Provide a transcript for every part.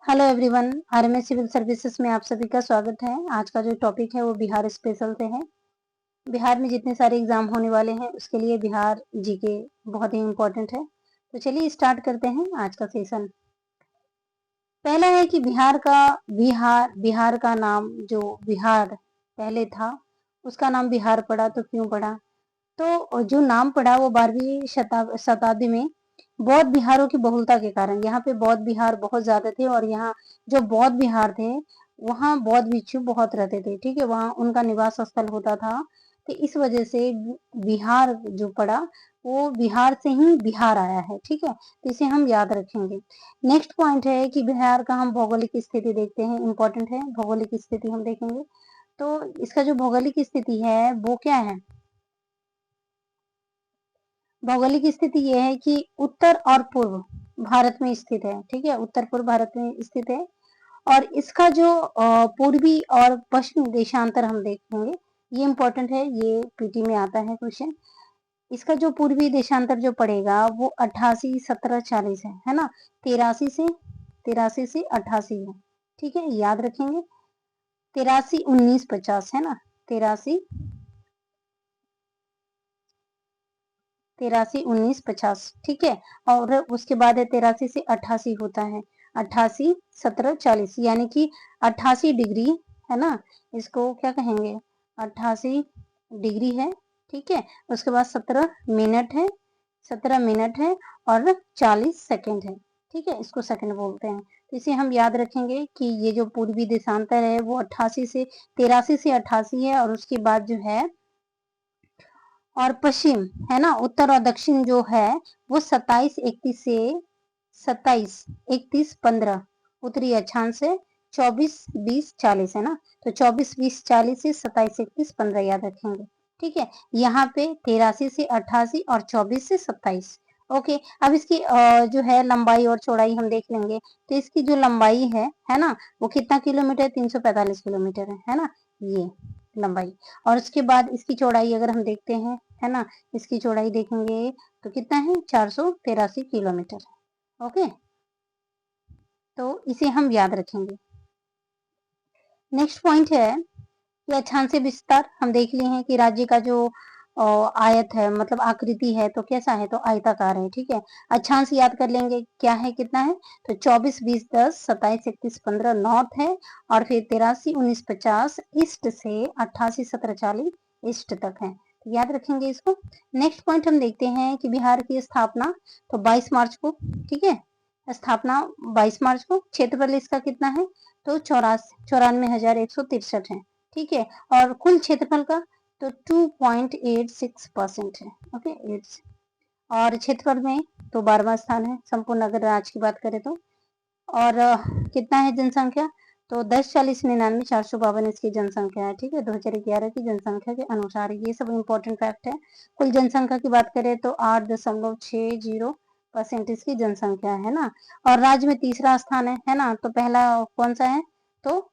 Hello everyone, RMS civil services में आप सभी का स्वागत है। आज का जो टॉपिक है वो बिहार स्पेशल से है। बिहार में जितने सारे एग्जाम होने वाले हैं उसके लिए बिहार जीके बहुत ही इम्पोर्टेंट है। तो चलिए स्टार्ट करते हैं आज का सेशन। पहला है कि बिहार का नाम जो बिहार पहले था उसका नाम बिहार पड़ा तो क्यों पड़ा। तो जो नाम पड़ा वो 12वीं शताब्दी में बौद्ध बिहारों की बहुलता के कारण, यहाँ पे बौद्ध बिहार बहुत ज्यादा थे और यहाँ जो बौद्ध बिहार थे वहाँ बौद्ध भिक्षु बहुत रहते थे। ठीक है, वहाँ उनका निवास स्थल होता था। तो इस वजह से बिहार जो पड़ा वो बिहार से ही बिहार आया है। ठीक है, तो इसे हम याद रखेंगे। नेक्स्ट पॉइंट है कि बिहार का हम भौगोलिक स्थिति देखते हैं, इंपॉर्टेंट है भौगोलिक स्थिति हम देखेंगे। तो इसका जो भौगोलिक स्थिति है वो क्या है। भौगोलिक स्थिति ये है कि उत्तर और पूर्व भारत में स्थित है। ठीक है, उत्तर पूर्व भारत में स्थित है। और इसका जो पूर्वी और पश्चिमी देशांतर हम देखेंगे, ये इंपॉर्टेंट है, ये पीटी में आता है क्वेश्चन। इसका जो पूर्वी देशांतर जो पड़ेगा वो 88 17 40 है ना। तिरासी से 88 है। ठीक है, याद रखेंगे। 83 19 50 है ना। तिरासी 19 50। ठीक है, और उसके बाद है 83 से 88 होता है 88 17 40, यानी कि 88 डिग्री है ना। इसको क्या कहेंगे, 88 डिग्री है। ठीक है, उसके बाद 17 मिनट है और 40 सेकेंड है। ठीक है, इसको सेकंड बोलते हैं। तो इसे हम याद रखेंगे कि ये जो पूर्वी देशांतर है वो 83 से 88 है। और उसके बाद जो है और पश्चिम है ना, उत्तर और दक्षिण जो है वो 27 31 से 27 31 15, उत्तरी अक्षांश से 24 20 40 है ना। तो 24 20 40 से 27 31 15 याद रखेंगे। ठीक है, यहाँ पे 83 से 88 और 24 से 27। ओके, अब इसकी जो है लंबाई और चौड़ाई हम देख लेंगे। तो इसकी जो लंबाई है ना वो कितना किलोमीटर, 345 किलोमीटर है ना, ये लंबाई। और उसके बाद इसकी चौड़ाई अगर हम देखते हैं है ना, इसकी चौड़ाई देखेंगे तो कितना है, 483 किलोमीटर। ओके, तो इसे हम याद रखेंगे। नेक्स्ट पॉइंट है कि अक्षांश विस्तार हम देख लिए हैं कि राज्य का जो आयत है, मतलब आकृति है तो कैसा है, तो आयताकार है। ठीक है, अक्षांश याद कर लेंगे क्या है, कितना है, तो 24 20 10 27 31 15 नॉर्थ है। और फिर 83 19 50 ईस्ट से 88 17 40 ईस्ट तक है। तो याद रखेंगे इसको। नेक्स्ट पॉइंट हम देखते हैं कि बिहार की स्थापना तो 22 मार्च को। ठीक है, स्थापना 22 मार्च को। क्षेत्रफल इसका कितना है, तो 94,163 है। ठीक है, और कुल क्षेत्रफल का तो 2.86% है। ओके, 8। और क्षेत्रफल में तो 12वां स्थान है संपूर्ण अगर राज्य की बात करें तो। और कितना है जनसंख्या, तो 10 40 99 452 इसकी जनसंख्या है। ठीक है, 2011 की जनसंख्या के अनुसार ये सब इम्पोर्टेंट फैक्ट है। कुल जनसंख्या की बात करें तो 8.60% इसकी जनसंख्या है ना। और राज्य में तीसरा स्थान है ना। तो पहला कौन सा है, तो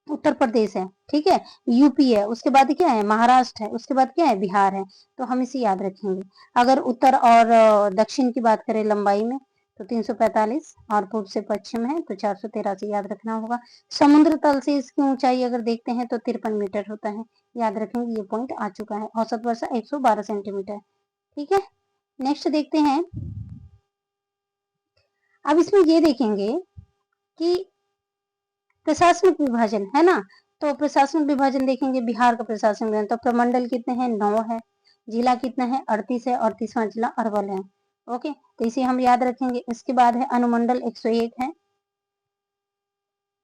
उत्तर प्रदेश है। ठीक है, यूपी है, उसके बाद क्या है, महाराष्ट्र है, उसके बाद क्या है, बिहार है। तो हम इसे याद रखेंगे। अगर उत्तर और दक्षिण की बात करें लंबाई में तो 345 और पूर्व से पश्चिम है तो 483 याद रखना होगा। समुद्र तल से इसकी ऊंचाई अगर देखते हैं तो 53 मीटर होता है, याद रखेंगे। ये पॉइंट आ चुका है। औसत वर्षा 112 सेंटीमीटर। ठीक है, नेक्स्ट देखते हैं। अब इसमें ये देखेंगे कि प्रशासनिक विभाजन है ना। तो प्रशासनिक विभाजन देखेंगे, बिहार का प्रशासनिक विभाजन तो प्रमंडल कितने हैं, 9 है। जिला कितना है, 38 है और 30वां जिला अरवल है। ओके, तो इसे हम याद रखेंगे। इसके बाद है अनुमंडल 101 है।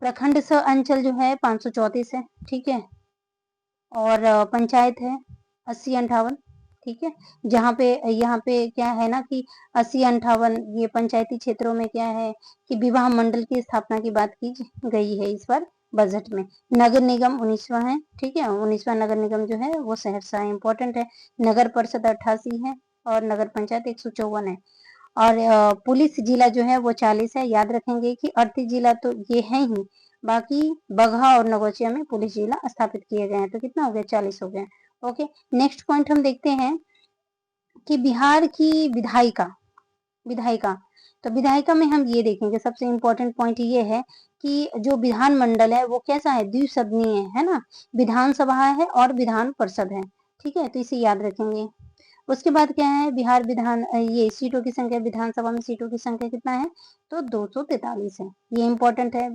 प्रखंड सह अंचल जो है 534 है। ठीक है, और पंचायत है 80 58। ठीक है, जहाँ पे यहाँ पे क्या है ना कि 80 58 ये पंचायती क्षेत्रों में क्या है कि विवाह मंडल की स्थापना की बात की गई है इस बार बजट में। नगर निगम 19वां है। ठीक है, 19वां नगर निगम जो है वो सहरसा है, इंपॉर्टेंट है। नगर परिषद 88 है और नगर पंचायत 154 है। और पुलिस जिला जो है वो 40 है। याद रखेंगे कि 38 जिला तो ये है ही, बाकी बगहा और नगोचिया में पुलिस जिला स्थापित किए गए हैं। तो कितना हो गया, 40 हो गया। ओके, नेक्स्ट पॉइंट हम देखते हैं कि बिहार की विधायिका तो विधायिका में हम ये देखेंगे, सबसे इम्पोर्टेंट पॉइंट ये है कि जो विधानमंडल है वो कैसा है, द्विसदनीय है ना, विधानसभा है और विधान परिषद है, ठीक है, तो इसे याद रखेंगे। उसके बाद क्या है, बिहार विधान ये सीटों की संख्या, विधानसभा में सीटों की संख्या कितना है, तो 243 है, ये इंपॉर्टेंट है।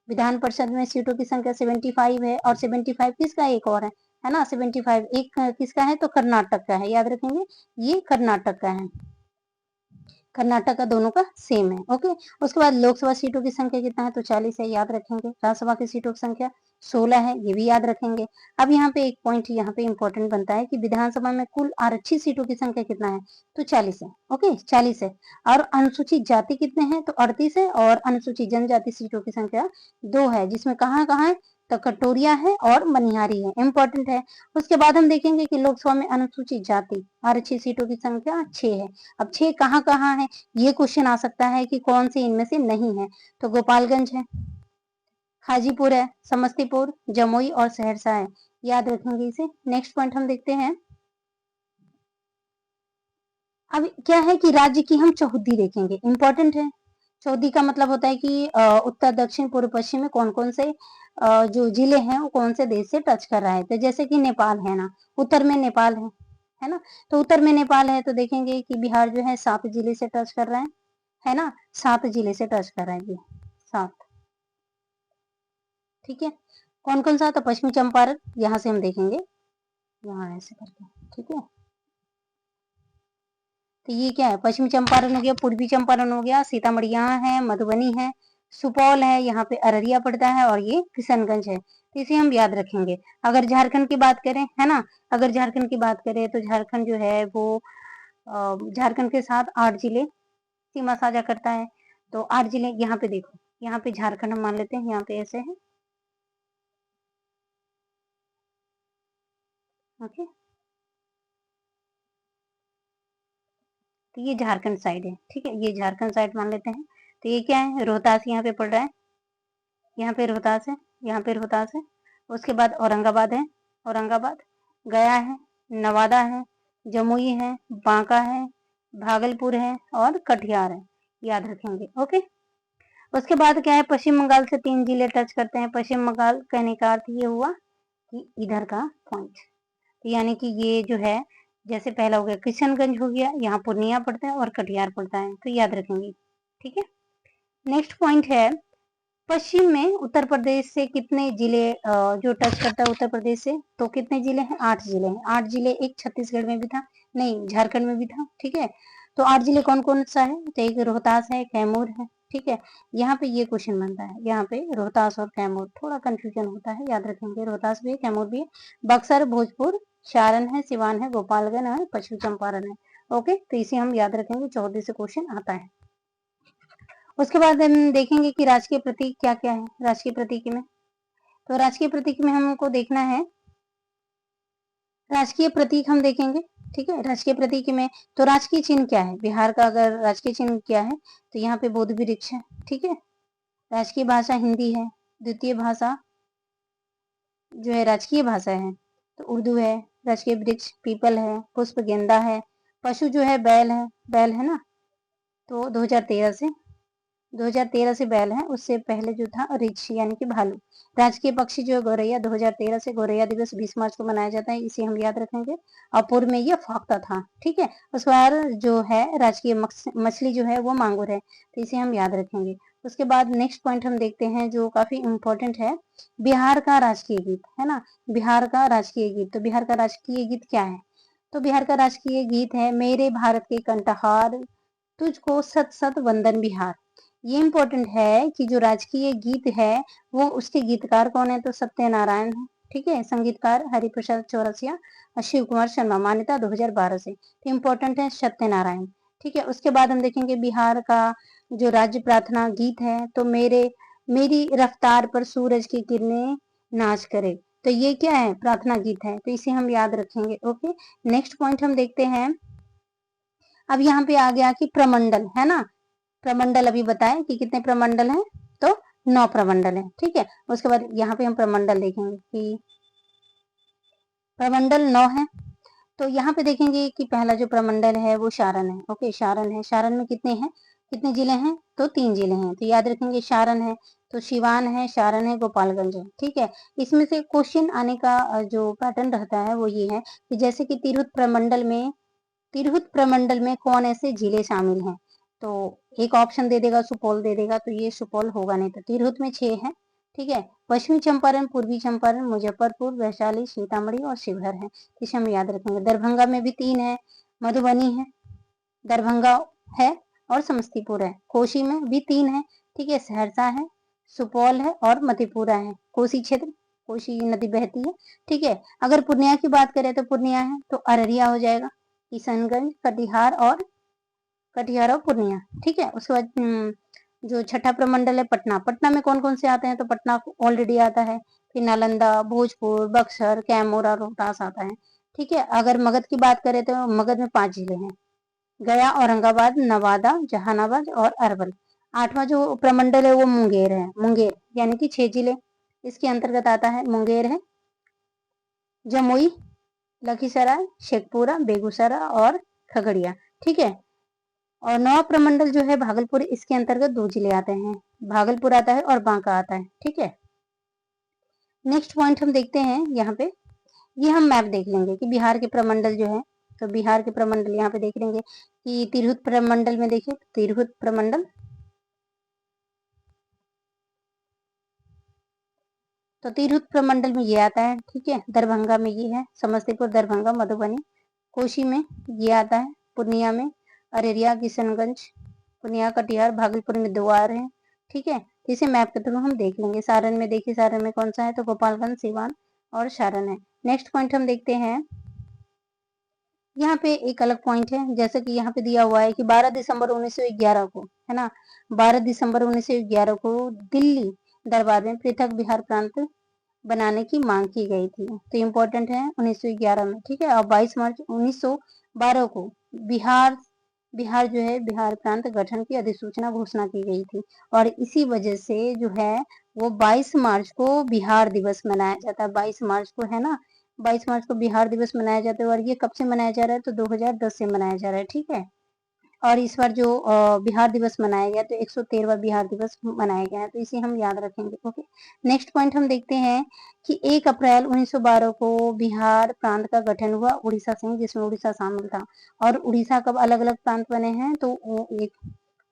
विधान परिषद में सीटों की संख्या 75 है, और 75 किसका, एक और है ना, 75 एक किसका है, तो कर्नाटक का है, याद रखेंगे, ये कर्नाटक का है, कर्नाटक का दोनों का सेम है। ओके, उसके बाद लोकसभा सीटों की संख्या कितना है, तो 40 है, याद रखेंगे। राज्यसभा की सीटों की संख्या 16 है, ये भी याद रखेंगे। अब यहाँ पे एक पॉइंट यहाँ पे इंपॉर्टेंट बनता है कि विधानसभा में कुल आरक्षित सीटों की संख्या कितना है, तो 40 है। ओके, 40 है। और अनुसूचित जाति कितने हैं, तो 38 है, और अनुसूचित जनजाति सीटों की संख्या 2 है, जिसमें कहाँ कहाँ है, तो कटोरिया है और मनिहारी है, इंपॉर्टेंट है। उसके बाद हम देखेंगे कि लोकसभा में अनुसूचित जाति आरक्षित सीटों की संख्या 6 है। अब 6 कहाँ कहाँ है, ये क्वेश्चन आ सकता है कि कौन से इनमें से नहीं है, तो गोपालगंज है, हाजीपुर है, समस्तीपुर, जमुई और सहरसा है, याद रखेंगे इसे। नेक्स्ट पॉइंट हम देखते हैं। अब क्या है कि राज्य की हम चौहद्दी देखेंगे, इंपॉर्टेंट है। चौहद्दी का मतलब होता है कि उत्तर दक्षिण पूर्व पश्चिम में कौन कौन से जो जिले हैं वो कौन से देश से टच कर रहा है, तो जैसे कि नेपाल है ना, उत्तर में नेपाल है ना, तो उत्तर में नेपाल है, तो देखेंगे कि बिहार जो है 7 जिले से टच कर रहा है ना, 7 जिले से टच कर रहा है, ये 7, ठीक है। कौन कौन सा, तो पश्चिमी चंपारण, यहाँ से हम देखेंगे, यहाँ ऐसे करके, ठीक है। तो ये क्या है, पश्चिमी चंपारण हो गया, पूर्वी चंपारण हो गया, सीतामढ़ी यहाँ है, मधुबनी है, सुपौल है, यहाँ पे अररिया पड़ता है, और ये किशनगंज है, तो इसे हम याद रखेंगे। अगर झारखंड की बात करें, है ना, अगर झारखंड की बात करें तो झारखंड जो है वो झारखंड के साथ 8 जिले सीमा साझा करता है, तो 8 जिले यहाँ पे देखो, यहाँ पे झारखंड हम मान लेते हैं, यहाँ पे ऐसे है, ओके, तो ये झारखंड साइड है, ठीक है, ये झारखंड साइड मान लेते हैं। तो ये क्या है, रोहतास यहाँ पे पड़ रहा है, यहाँ पे रोहतास है, यहाँ पे रोहतास है। उसके बाद औरंगाबाद है, औरंगाबाद, गया है, नवादा है, जमुई है, बांका है, भागलपुर है और कटिहार है, याद रखेंगे। ओके, उसके बाद क्या है, पश्चिम बंगाल से 3 जिले टच करते हैं। पश्चिम बंगाल कहने का अर्थ ये हुआ कि इधर का पॉइंट, यानी कि ये जो है, जैसे पहला हो गया किशनगंज हो गया, यहाँ पूर्णिया पड़ता है और कटिहार पड़ता है, तो याद रखेंगे, ठीक है। नेक्स्ट पॉइंट है, पश्चिम में उत्तर प्रदेश से कितने जिले जो टच करता है उत्तर प्रदेश से, तो कितने जिले हैं, 8 जिले हैं, 8 जिले, एक छत्तीसगढ़ में भी था, नहीं झारखंड में भी था, ठीक है। तो 8 जिले कौन कौन सा है, तो एक रोहतास है, कैमूर है, ठीक है। यहाँ पे ये क्वेश्चन बनता है, यहाँ पे रोहतास और कैमूर थोड़ा कंफ्यूजन होता है, याद रखेंगे, रोहतास भी है, कैमूर भी है, बक्सर, भोजपुर, सारण है, सिवान है, गोपालगंज है, पश्चिमी चंपारण है। ओके, तो इसे हम याद रखेंगे, 14 से क्वेश्चन आता है। उसके बाद हम देखेंगे कि राजकीय प्रतीक क्या क्या है, राजकीय प्रतीक में, तो राजकीय प्रतीक में हमको देखना है, राजकीय प्रतीक हम देखेंगे, ठीक है। राजकीय प्रतीक में तो राजकीय चिन्ह क्या है, बिहार का अगर राजकीय चिन्ह क्या है, तो यहाँ पे बोध वृक्ष है, ठीक है। राजकीय भाषा हिंदी है, द्वितीय भाषा जो है राजकीय भाषा है तो उर्दू है, राजकीय वृक्ष पीपल है, पुष्प गेंदा है, पशु जो है बैल है, बैल है ना, तो 2013 से बैल है, उससे पहले जो था रिछ यानी कि भालू। राजकीय पक्षी जो है गौरैया, 2013 से गौरैया दिवस 20 मार्च को मनाया जाता है, इसे हम याद रखेंगे। और पूर्व में ये फाख्ता था, ठीक है। उसके बाद जो है राजकीय मछली जो है वो मांगुर है, तो इसे हम याद रखेंगे। उसके बाद नेक्स्ट पॉइंट हम देखते हैं जो काफी इंपॉर्टेंट है, बिहार का राजकीय गीत, है ना, बिहार का राजकीय गीत, तो बिहार का राजकीय गीत क्या है, तो बिहार का राजकीय गीत है, मेरे भारत के कंठहार तुझको सत सत वंदन बिहार। ये इम्पोर्टेंट है कि जो राजकीय गीत है वो उसके गीतकार कौन है, तो सत्यनारायण है, ठीक है। संगीतकार हरिप्रसाद चौरसिया और शिव कुमार शर्मा, मान्यता 2012 से, तो इम्पोर्टेंट है सत्यनारायण, ठीक है। उसके बाद हम देखेंगे बिहार का जो राज्य प्रार्थना गीत है, तो मेरी रफ्तार पर सूरज की किरणें नाच करे, तो ये क्या है, प्रार्थना गीत है, तो इसे हम याद रखेंगे। ओके, नेक्स्ट पॉइंट हम देखते हैं। अब यहाँ पे आ गया कि प्रमंडल, है ना, प्रमंडल अभी बताएं कि कितने प्रमंडल हैं, तो 9 प्रमंडल हैं, ठीक है। उसके बाद यहाँ पे हम प्रमंडल देखेंगे कि प्रमंडल 9 है, तो यहाँ पे देखेंगे कि पहला जो प्रमंडल है वो सारण है, ओके, सारण है, सारण में कितने हैं, कितने जिले हैं? तो 3 जिले हैं। तो याद रखेंगे सारण है, तो सिवान है, सारण है, गोपालगंज है। ठीक है, इसमें से क्वेश्चन आने का जो पैटर्न रहता है वो ये है कि जैसे कि तिरहुत प्रमंडल में कौन ऐसे जिले शामिल हैं? तो एक ऑप्शन दे देगा, सुपौल दे देगा, तो ये सुपौल होगा नहीं। तो तिरहुत में 6 है। ठीक है, पश्चिमी चंपारण, पूर्वी चंपारण, मुजफ्फरपुर, वैशाली, सीतामढ़ी और शिवहर है। इसे हम याद रखेंगे। दरभंगा में भी 3 है, मधुबनी है, दरभंगा है और समस्तीपुर है। कोशी में भी 3 है। ठीक है, सहरसा है, सुपौल है और मधेपुरा है। कोसी क्षेत्र, कोसी नदी बहती है। ठीक है, अगर पूर्णिया की बात करें तो पूर्णिया है, तो अररिया हो जाएगा, किशनगंज, कटिहार और पूर्णिया। ठीक है, उसके बाद जो छठा प्रमंडल है पटना। पटना में कौन कौन से आते हैं? तो पटना ऑलरेडी आता है, फिर नालंदा, भोजपुर, बक्सर, कैमूर और रोहतास आता है। ठीक है, अगर मगध की बात करें तो मगध में 5 जिले हैं, गया, औरंगाबाद, नवादा, जहानाबाद और अरवल। 8वां जो प्रमंडल है वो मुंगेर है। मुंगेर यानी कि 6 जिले इसके अंतर्गत आता है। मुंगेर है, जमुई, लखीसराय, शेखपुरा, बेगूसराय और खगड़िया। ठीक है, और 9वां प्रमंडल जो है भागलपुर, इसके अंतर्गत 2 जिले आते हैं, भागलपुर आता है और बांका आता है। ठीक है, नेक्स्ट पॉइंट हम देखते हैं यहाँ पे, ये हम मैप देख लेंगे कि बिहार के प्रमंडल जो है, तो बिहार के प्रमंडल यहाँ पे देख लेंगे कि तिरहुत प्रमंडल में देखिए, तिरहुत प्रमंडल, तो तिरहुत प्रमंडल में ये आता है। ठीक है, दरभंगा में ये है, समस्तीपुर, दरभंगा, मधुबनी। कोशी में ये आता है, पूर्णिया में अररिया, किशनगंज, पूर्णिया, कटिहार, भागलपुर में 2 आ रहे हैं। ठीक है, इसे मैप के थ्रू हम देख लेंगे। सारण में देखिए, सारण में कौन सा है? तो गोपालगंज, सिवान और सारण है। नेक्स्ट पॉइंट हम देखते हैं, यहाँ पे एक अलग पॉइंट है, जैसे कि यहाँ पे दिया हुआ है कि 12 दिसंबर 1911 को, है ना, 12 दिसंबर 1911 को दिल्ली दरबार में पृथक बिहार प्रांत बनाने की मांग की गई थी। तो इम्पोर्टेंट है 1911 में। ठीक है, और 22 मार्च 1912 को बिहार बिहार जो है बिहार प्रांत गठन की अधिसूचना घोषणा की गई थी। और इसी वजह से जो है वो 22 मार्च को बिहार दिवस मनाया जाता है। 22 मार्च को, है ना, 22 मार्च को बिहार दिवस मनाया जाता है। और ये कब से मनाया जा रहा है? तो 2010 से मनाया जा रहा है। ठीक है, और इस बार जो बिहार दिवस मनाया गया तो 113वां बिहार दिवस मनाया गया है, तो इसे हम याद रखेंगे। ओके, नेक्स्ट पॉइंट हम देखते हैं कि 1 अप्रैल 1912 को बिहार प्रांत का गठन हुआ उड़ीसा से, जिसमें उड़ीसा शामिल था। और उड़ीसा कब अलग अलग प्रांत बने हैं? तो एक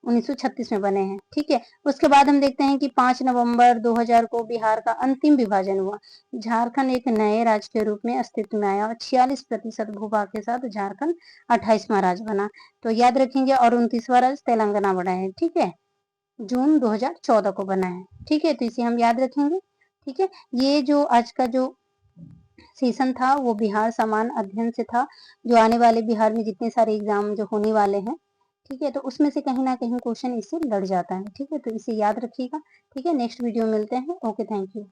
1936 में बने हैं। ठीक है, उसके बाद हम देखते हैं कि 5 नवंबर 2000 को बिहार का अंतिम विभाजन हुआ। झारखंड एक नए राज्य के रूप में अस्तित्व में आया और 46% भूभाग के साथ झारखंड 28वां राज्य बना। तो याद रखेंगे, और 29वां राज्य तेलंगाना बना है। ठीक है, जून 2014 को बना है। ठीक है, तो इसे हम याद रखेंगे। ठीक है, ये जो आज का जो सेशन था वो बिहार समान अध्ययन से था, जो आने वाले बिहार में जितने सारे एग्जाम जो होने वाले हैं, ठीक है, तो उसमें से कहीं ना कहीं क्वेश्चन इससे लड़ जाता है। ठीक है, तो इसे याद रखिएगा। ठीक है, नेक्स्ट वीडियो मिलते हैं। Okay, thank you.